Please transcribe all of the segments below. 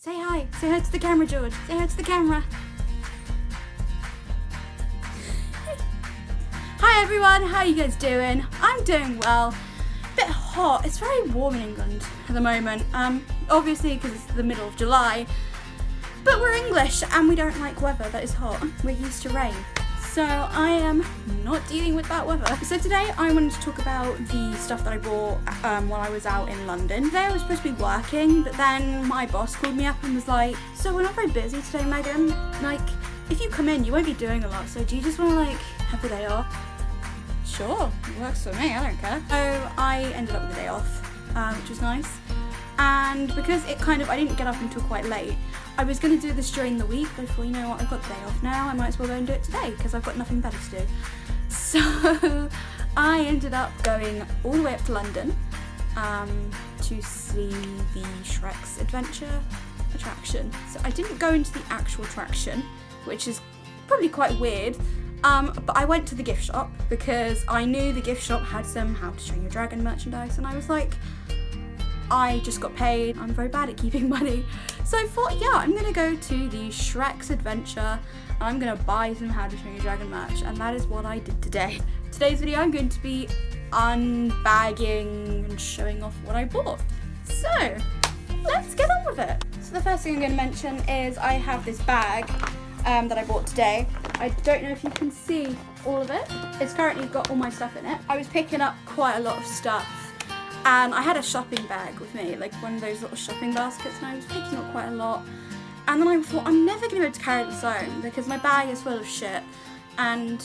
Say hi. Say hi to the camera, George. Say hi to the camera. Hi everyone, how are you guys doing? I'm doing well. Bit hot. It's very warm in England at the moment. Obviously because it's the middle of July. But we're English and we don't like weather that is hot. We're used to rain. So I am not dealing with that weather. So today I wanted to talk about the stuff that I bought while I was out in London. Today I was supposed to be working, but then my boss called me up and was like, so we're not very busy today, Megan. Like, if you come in, you won't be doing a lot, so do you just want to like have the day off? Sure, it works for me, I don't care. So I ended up with a day off, which was nice. And because I didn't get up until quite late, I was going to do this during the week, but I thought, you know what, I've got the day off now, I might as well go and do it today, because I've got nothing better to do. So I ended up going all the way up to London to see the Shrek's Adventure attraction. So I didn't go into the actual attraction, which is probably quite weird, but I went to the gift shop because I knew the gift shop had some How to Train Your Dragon merchandise, and I was like, I just got paid, I'm very bad at keeping money. So I thought, yeah, I'm gonna go to the Shrek's Adventure and I'm gonna buy some How to Train Your Dragon merch, and that is what I did today. Today's video I'm going to be unbagging and showing off what I bought. So, let's get on with it. So the first thing I'm gonna mention is I have this bag that I bought today. I don't know if you can see all of it. It's currently got all my stuff in it. I was picking up quite a lot of stuff. And I had a shopping bag with me, like one of those little shopping baskets, and I was picking up quite a lot. And then I thought, I'm never going to be able to carry this home because my bag is full of shit. And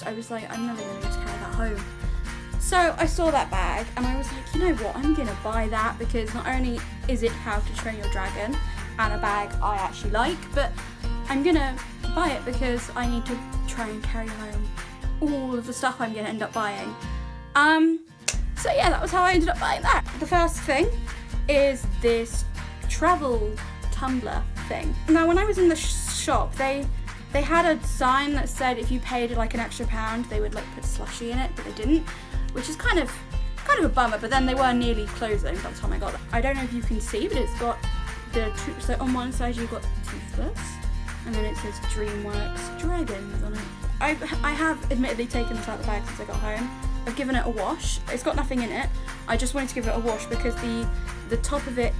I was like, I'm never going to be able to carry that home. So I saw that bag and I was like, you know what, I'm going to buy that because not only is it How to Train Your Dragon and a bag I actually like, but I'm going to buy it because I need to try and carry home all of the stuff I'm going to end up buying. So yeah, that was how I ended up buying that. The first thing is this travel tumbler thing. Now when I was in the shop, they had a sign that said if you paid like an extra £1, they would like put slushie in it, but they didn't, which is kind of a bummer, but then they were nearly closing by the time I got it. I don't know if you can see, but it's got so on one side you've got Toothless, and then it says DreamWorks Dragons on it. I have admittedly taken this out of the bag since I got home. I've given it a wash. It's got nothing in it. I just wanted to give it a wash because the top of it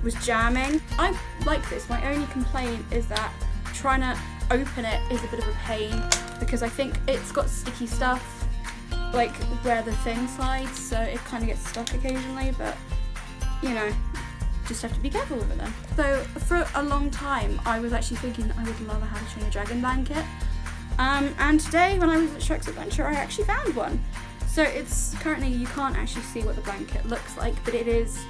was jamming. I like this. My only complaint is that trying to open it is a bit of a pain because I think it's got sticky stuff like where the thing slides, so it kind of gets stuck occasionally, but you know, just have to be careful with it then. So for a long time I was actually thinking I would love a How to Train Your Dragon blanket. And today when I was at Shrek's Adventure I actually found one. So it's currently, you can't actually see what the blanket looks like, but it is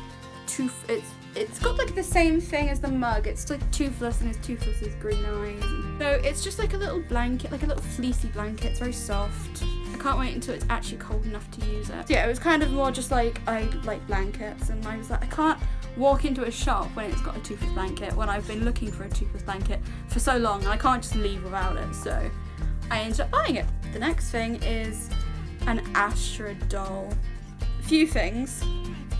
it's got like the same thing as the mug. It's like Toothless and it's Toothless's green eyes. So it's just like a little blanket, like a little fleecy blanket. It's very soft. I can't wait until it's actually cold enough to use it. So yeah, it was kind of more just like, I like blankets, and I was like, I can't walk into a shop when it's got a Toothless blanket when I've been looking for a Toothless blanket for so long, and I can't just leave without it. So I ended up buying it. The next thing is an Astra doll. A few things.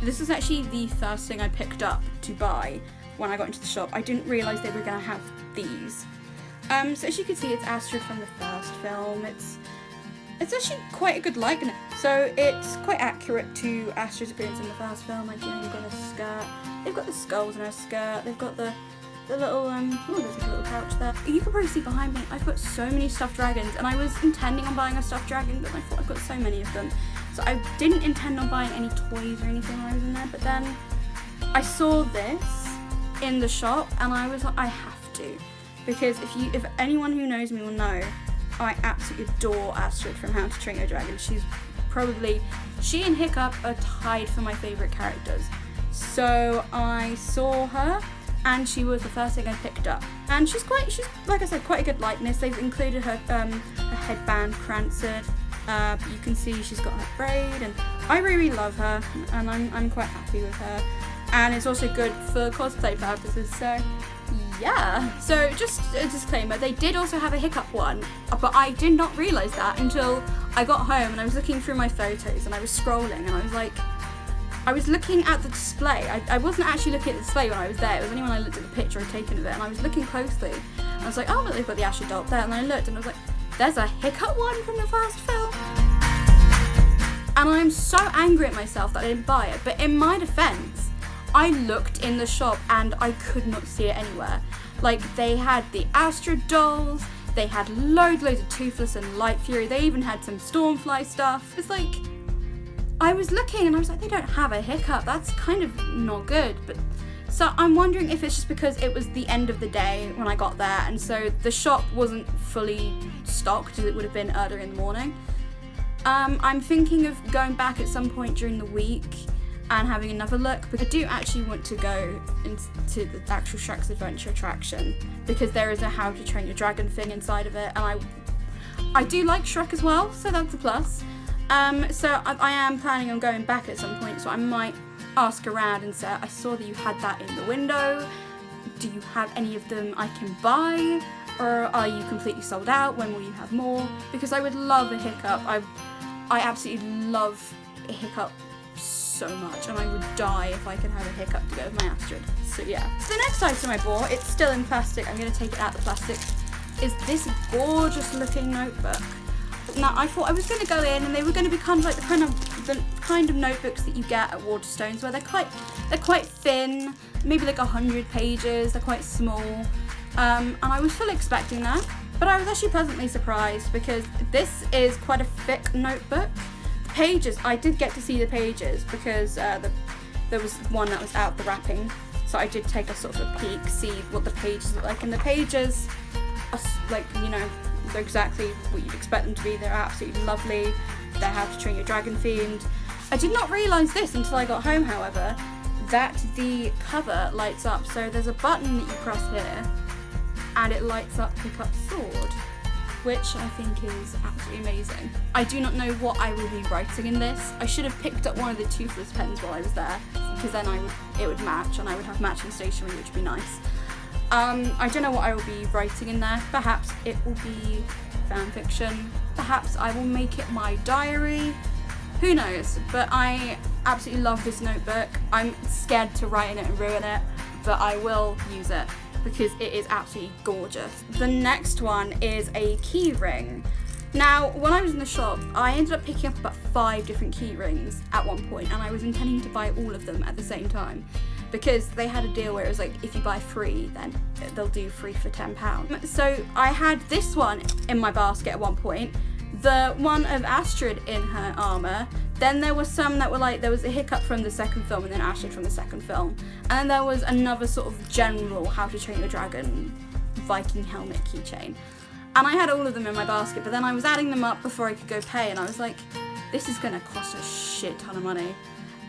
This was actually the first thing I picked up to buy when I got into the shop. I didn't realise they were going to have these. So as you can see, it's Astra from the first film. It's actually quite a good likeness. So it's quite accurate to Astra's appearance in the first film. Like, you know, you've got a skirt. They've got the skulls in her skirt. They've got the little, oh, there's like a little pouch there. You can probably see behind me, I've got so many stuffed dragons, and I was intending on buying a stuffed dragon, but I thought I've got so many of them. So I didn't intend on buying any toys or anything when I was in there, but then I saw this in the shop, and I was like, I have to. Because if anyone who knows me will know, I absolutely adore Astrid from How to Train Your Dragon. She and Hiccup are tied for my favourite characters. So I saw her, and she was the first thing I picked up. And she's like I said, quite a good likeness. They've included her headband pranced. You can see she's got her braid, and I really love her, and I'm quite happy with her. And it's also good for cosplay purposes, so yeah. So just a disclaimer, they did also have a Hiccup one, but I did not realise that until I got home and I was looking through my photos and I was scrolling and I was like, I was looking at the display. I wasn't actually looking at the display when I was there. It was only when I looked at the picture I'd taken of it, and I was looking closely. And I was like, oh, look, they've got the Astrid doll there. And then I looked and I was like, there's a Hiccup one from the first film. And I'm so angry at myself that I didn't buy it. But in my defense, I looked in the shop and I could not see it anywhere. Like, they had the Astrid dolls, they had loads of Toothless and Light Fury, they even had some Stormfly stuff. It's like, I was looking and I was like, they don't have a Hiccup, that's kind of not good. But so I'm wondering if it's just because it was the end of the day when I got there, and so the shop wasn't fully stocked as it would have been earlier in the morning. I'm thinking of going back at some point during the week and having another look, but I do actually want to go into the actual Shrek's Adventure attraction because there is a How to Train Your Dragon thing inside of it, and I do like Shrek as well, so that's a plus. So I am planning on going back at some point, so I might ask around and say, I saw that you had that in the window, do you have any of them I can buy, or are you completely sold out, when will you have more? Because I would love a Hiccup. I absolutely love a Hiccup so much, and I would die if I could have a Hiccup to go with my Astrid. So yeah. So the next item I bought, it's still in plastic, I'm going to take it out of the plastic, is this gorgeous looking notebook. Now I thought I was going to go in and they were going to be kind of like the kind of notebooks that you get at Waterstones, where they're quite thin, maybe like 100 pages, they're quite small, and I was fully expecting that, but I was actually pleasantly surprised because this is quite a thick notebook. The pages, I did get to see the pages because there was one that was out the wrapping, so I did take a sort of a peek, see what the pages look like, and the pages are like, you know, they're exactly what you'd expect them to be. They're absolutely lovely. They're How to Train Your Dragon themed. I did not realise this until I got home, however, that the cover lights up. So there's a button that you press here and it lights up Hiccup's sword, which I think is absolutely amazing. I do not know what I will be writing in this. I should have picked up one of the Toothless pens while I was there, because then it would match and I would have matching stationery, which would be nice. I don't know what I will be writing in there. Perhaps it will be fan fiction. Perhaps I will make it my diary. Who knows? But I absolutely love this notebook. I'm scared to write in it and ruin it, but I will use it because it is absolutely gorgeous. The next one is a key ring. Now, when I was in the shop, I ended up picking up about 5 different key rings at one point, and I was intending to buy all of them at the same time, because they had a deal where it was like, if you buy 3, then they'll do 3 for £10. So I had this one in my basket at one point, the one of Astrid in her armour, then there was some that were like, there was a Hiccup from the second film and then Astrid from the second film, and then there was another sort of general How to Train Your Dragon Viking helmet keychain. And I had all of them in my basket, but then I was adding them up before I could go pay, and I was like, this is gonna cost a shit ton of money.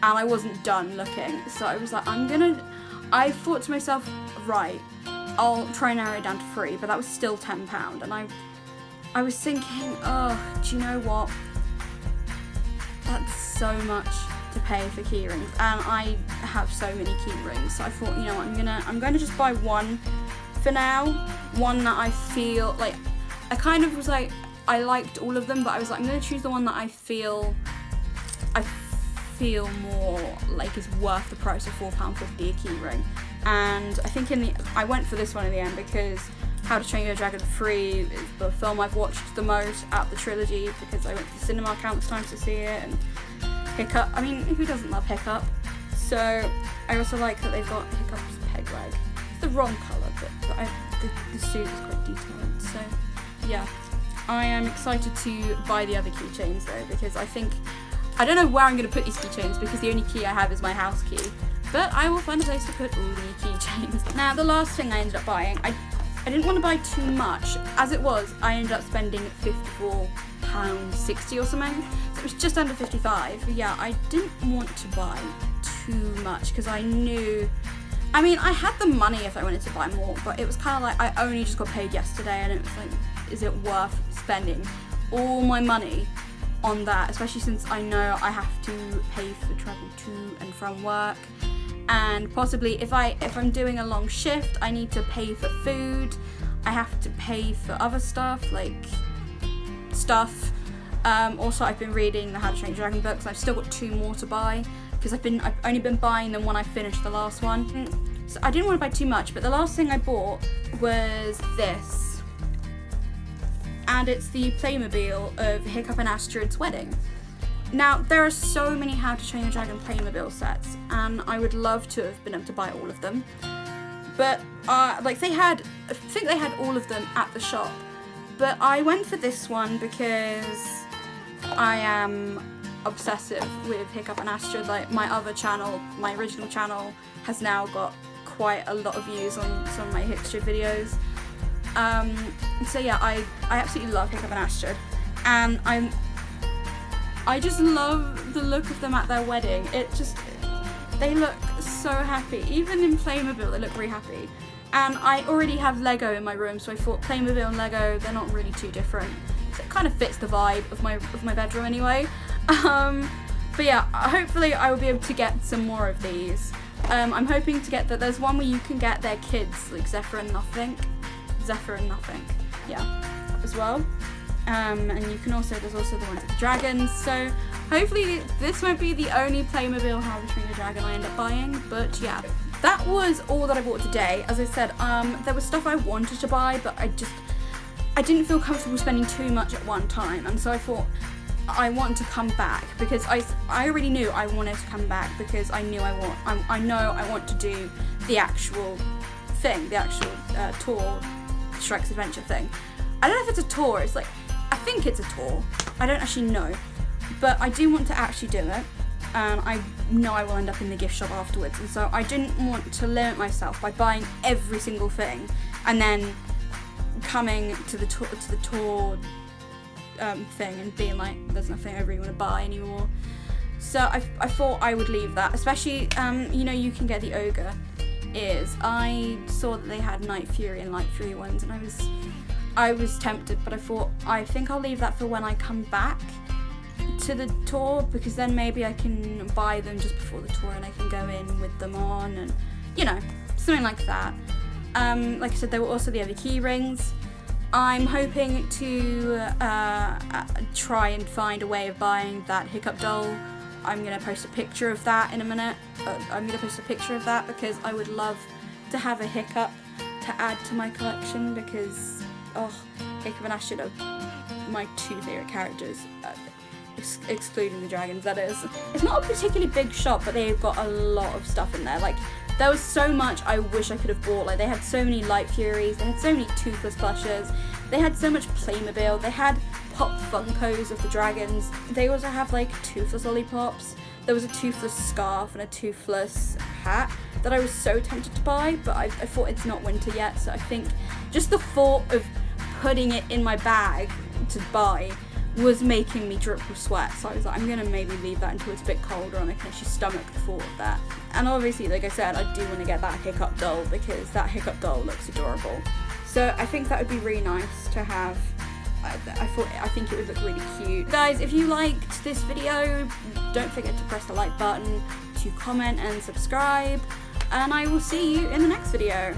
And I wasn't done looking, so I was like, I thought to myself, right, I'll try and narrow it down to 3, but that was still £10, and I was thinking, oh, do you know what, that's so much to pay for key rings, and I have so many key rings, so I thought, you know what, I'm gonna just buy one for now, one that I feel, like, I kind of was like, I liked all of them, but I was like, I'm gonna choose the one that I feel more like is worth the price of £4.50 a key ring. And I think I went for this one in the end because How to Train Your Dragon 3 is the film I've watched the most out of the trilogy, because I went to the cinema countless times to see it, and Hiccup, I mean, who doesn't love Hiccup? So I also like that they've got Hiccup's peg leg. It's the wrong colour, but the suit is quite detailed, so yeah. I am excited to buy the other keychains though, because I don't know where I'm going to put these keychains, because the only key I have is my house key. But I will find a place to put all the keychains. Now, the last thing I ended up buying, I didn't want to buy too much. As it was, I ended up spending £54.60 or something. So it was just under 55. But yeah, I didn't want to buy too much, because I knew, I mean, I had the money if I wanted to buy more, but it was kind of like, I only just got paid yesterday, and it was like, is it worth spending all my money on that, especially since I know I have to pay for travel to and from work, and possibly if I'm doing a long shift, I need to pay for food, I have to pay for other stuff, also I've been reading the How to Train Your Dragon books, I've still got 2 more to buy, because I've only been buying them when I finished the last one. So I didn't want to buy too much, but the last thing I bought was this. And it's the Playmobil of Hiccup and Astrid's wedding. Now, there are so many How to Train Your Dragon Playmobil sets, and I would love to have been able to buy all of them. But, like, I think they had all of them at the shop. But I went for this one because I am obsessive with Hiccup and Astrid. Like, my other channel, my original channel, has now got quite a lot of views on some of my Hickstrid videos. So yeah, I absolutely love Hiccup and Astrid, and I just love the look of them at their wedding. They look so happy. Even in Playmobil, they look really happy. And I already have Lego in my room, so I thought Playmobil and Lego, they're not really too different. So it kind of fits the vibe of my bedroom anyway. But yeah, hopefully I will be able to get some more of these. I'm hoping to get there's one where you can get their kids, like Zephyr and Nothing, yeah, as well. And you can there's also the ones with the dragons. So hopefully this won't be the only Playmobil How to Train Your Dragon I end up buying, but yeah. That was all that I bought today. As I said, there was stuff I wanted to buy, but I didn't feel comfortable spending too much at one time, and so I thought I want to come back because I already knew I wanted to come back because I know I want to do the actual thing, the actual tour, Shrek's Adventure thing. I don't know if it's a tour. It's like, I think it's a tour. I don't actually know, but I do want to actually do it. I know I will end up in the gift shop afterwards, and so I didn't want to limit myself by buying every single thing and then coming to the tour thing and being like, there's nothing I really want to buy anymore. So I thought I would leave that, especially you can get the ogre ears. I saw that they had Night Fury and Light Fury ones, and I was tempted, but I think I'll leave that for when I come back to the tour, because then maybe I can buy them just before the tour and I can go in with them on, and something like that. Like I said, there were also the other key rings. I'm hoping to try and find a way of buying that Hiccup doll. I'm going to post a picture of that in a minute. I'm going to post a picture of that because I would love to have a Hiccup to add to my collection, because Hiccup and Astrid are my two favourite characters, excluding the dragons, that is. It's not a particularly big shop, but they've got a lot of stuff in there. Like, there was so much I wish I could have bought. Like, they had so many Light Furies, they had so many Toothless plushes, they had so much Playmobil, they had Pop Funkos of the dragons. They also have like Toothless lollipops. There was a Toothless scarf and a Toothless hat that I was so tempted to buy, but I thought it's not winter yet, so I think just the thought of putting it in my bag to buy was making me drip with sweat, so I was like, I'm gonna maybe leave that until it's a bit colder and I can actually stomach the thought of that. And obviously, like I said, I do want to get that Hiccup doll because that Hiccup doll looks adorable. So I think that would be really nice to have. I think it would look really cute. Guys, if you liked this video, don't forget to press the like button, to comment and subscribe, and I will see you in the next video.